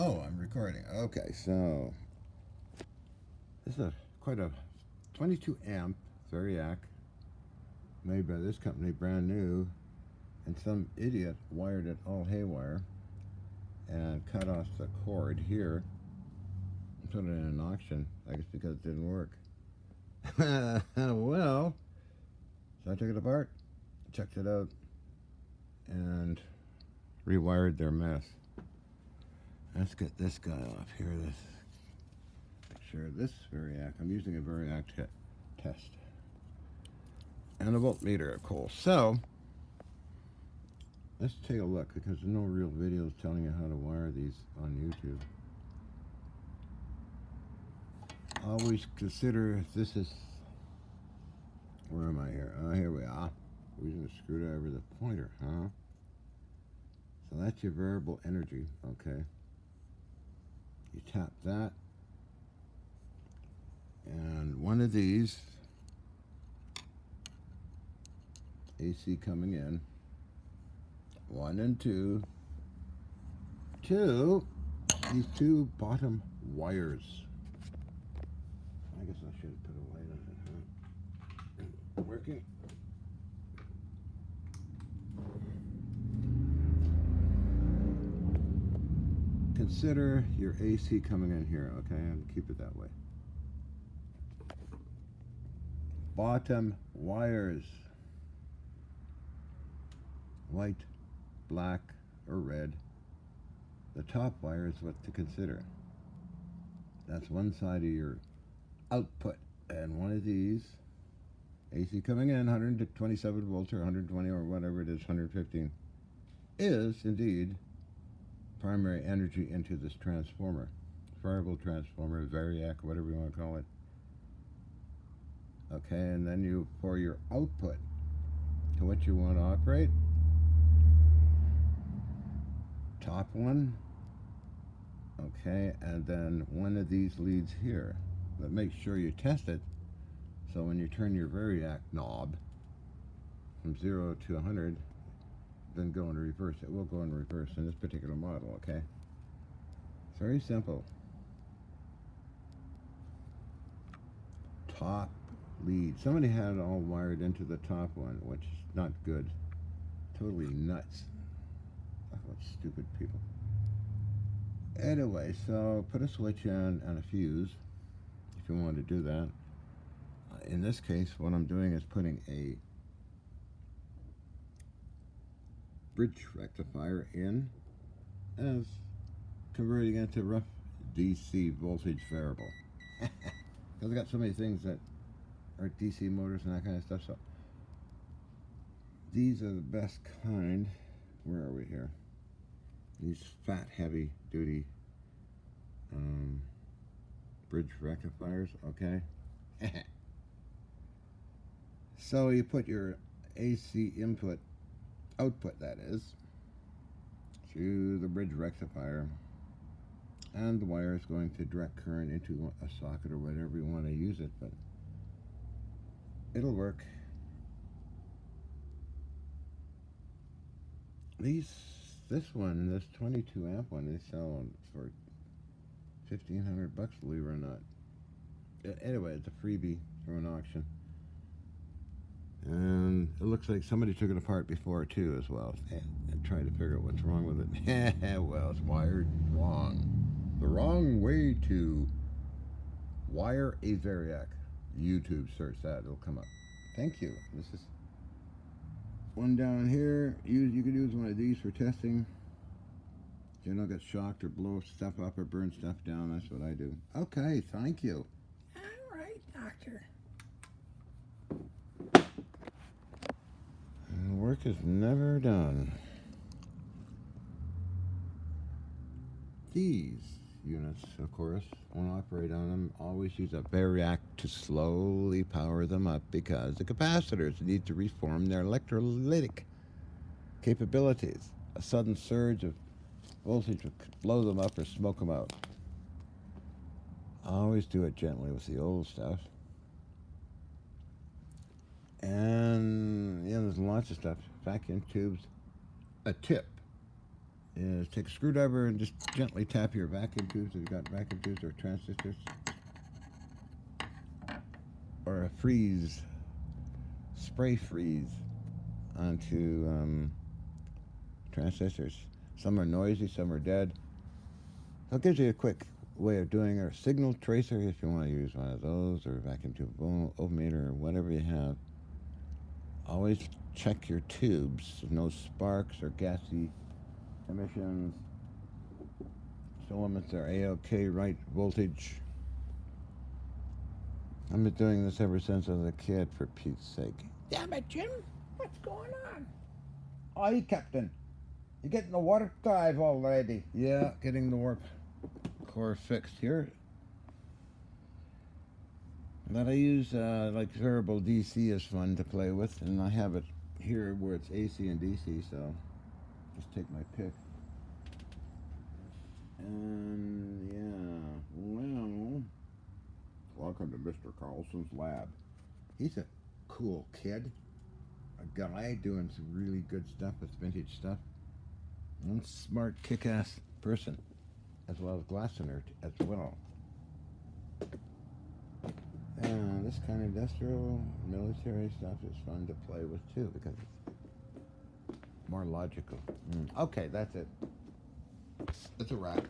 Oh, I'm recording. Okay, so this is quite a 22 amp Variac made by this company, brand new, and some idiot wired it all haywire and cut off the cord here and put it in an auction. I guess because it didn't work. Well, so I took it apart, checked it out, and rewired their mess. Let's get this guy off here. Make sure this Variac. I'm using a Variac test and a voltmeter, of course. So let's take a look because there's no real videos telling you how to wire these on YouTube. Always consider if this is. Where am I here? Oh, here we are. We're using a screwdriver, the pointer, huh? So that's your variable energy, okay? You tap that, and one of these, AC coming in, 1 and 2, these two bottom wires. I guess I should put a light on it, huh? Working. Consider your AC coming in here, okay, and keep it that way. Bottom wires, white, black, or red. The top wire is what to consider. That's one side of your output, and one of these, AC coming in, 127 volts or 120 or whatever it is, 115, is indeed primary energy into this transformer, variable transformer, Variac, whatever you want to call it. Okay, and then you pour your output to what you want to operate. Top one, okay, and then one of these leads here. But make sure you test it, so when you turn your Variac knob from 0 to 100, then go in reverse. It will go in reverse in this particular model, okay? It's very simple. Top lead. Somebody had it all wired into the top one, which is not good. Totally nuts. Oh, what stupid people. Anyway, so put a switch in and a fuse if you want to do that. In this case, what I'm doing is putting a bridge rectifier in as converting it to rough DC voltage variable. Because I got so many things that are DC motors and that kind of stuff. So these are the best kind. Where are we here? These fat, heavy duty bridge rectifiers. Okay. So you put your AC input, output that is, through the bridge rectifier, and the wire is going to direct current into a socket or whatever you want to use it, but it'll work. This 22 amp one, they sell for $1,500, believe it or not. Anyway, it's a freebie from an auction. And it looks like somebody took it apart before too as well and tried to figure out what's wrong with it. Well, it's wired wrong. The wrong way to wire a Variac. YouTube search that, it'll come up. Thank you. This is one down here. You could use one of these for testing. You don't get shocked or blow stuff up or burn stuff down. That's what I do. Okay, thank you. All right, doctor. Work is never done. These units, of course, when I operate on them, always use a Variac to slowly power them up because the capacitors need to reform their electrolytic capabilities. A sudden surge of voltage would blow them up or smoke them out. I always do it gently with the old stuff. And yeah, there's lots of stuff. Vacuum tubes, a tip. is take a screwdriver and just gently tap your vacuum tubes if you've got vacuum tubes or transistors. Or a freeze, spray freeze onto transistors. Some are noisy, some are dead. So it gives you a quick way of doing it. Or signal tracer if you want to use one of those, or vacuum tube ohmmeter, or whatever you have. Always check your tubes. There's no sparks or gassy emissions. Filaments are A-OK, right voltage. I've been doing this ever since I was a kid, for Pete's sake. Damn it, Jim! What's going on? Aye, Captain. You getting the warp drive already? Yeah, getting the warp core fixed here. That I use, like variable DC is fun to play with, and I have it here where it's AC and DC, so just take my pick. And yeah, well, welcome to Mr. Carlson's lab. He's a cool kid, a guy doing some really good stuff with vintage stuff. One smart, kick-ass person, as well as glass nerd as well. And this kind of industrial, military stuff is fun to play with too, because it's more logical. Okay, that's it. It's a wrap.